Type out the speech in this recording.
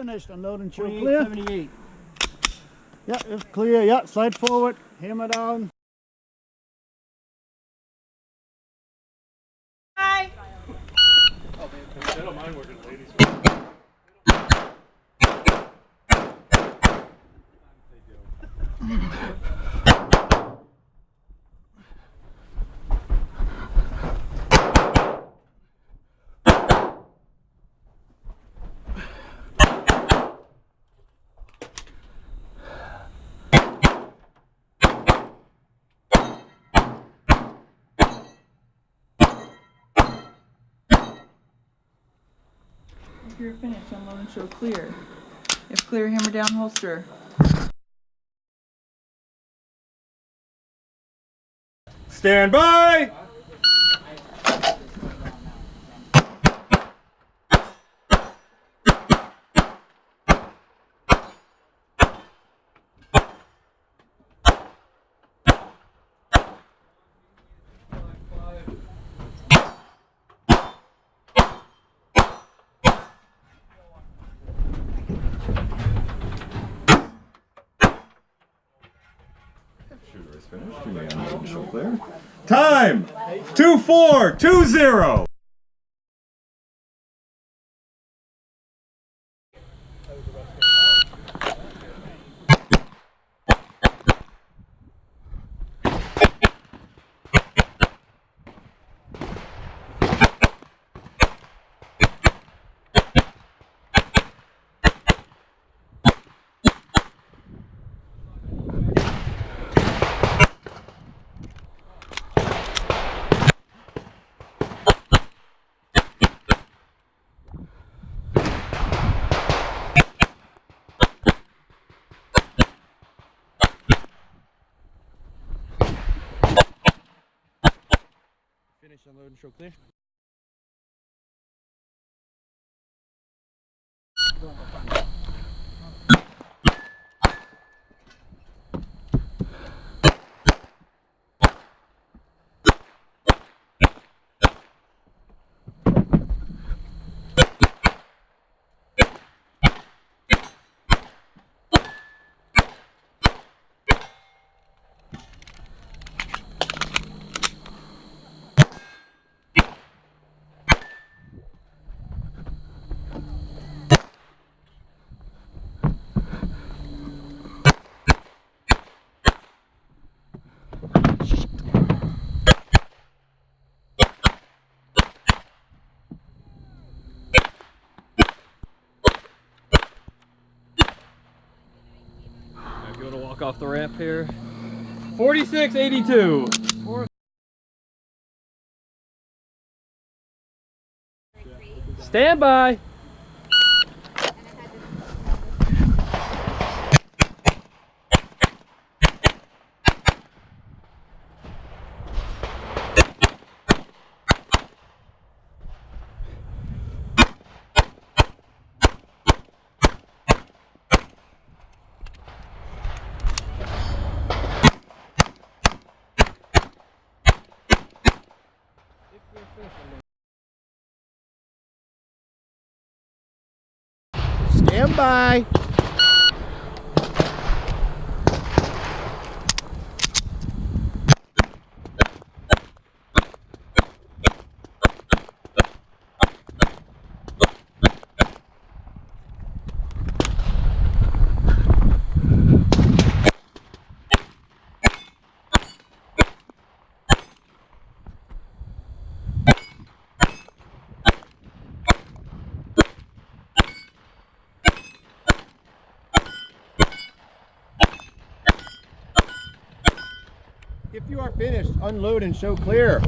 finished. Unload and show clear. 78. Yeah, it's clear. Yeah, slide forward. Hammer down. Bye. I don't mind working ladies. If you're finished, unload and show clear. If clear, hammer down, holster. Stand by! Shooter is finished. You may unload and show clear. Time! 2420! Finish, unload and show clear. If you want to walk off the ramp here. 4682. Stand by. Stand by. If you are finished, unload and show clear.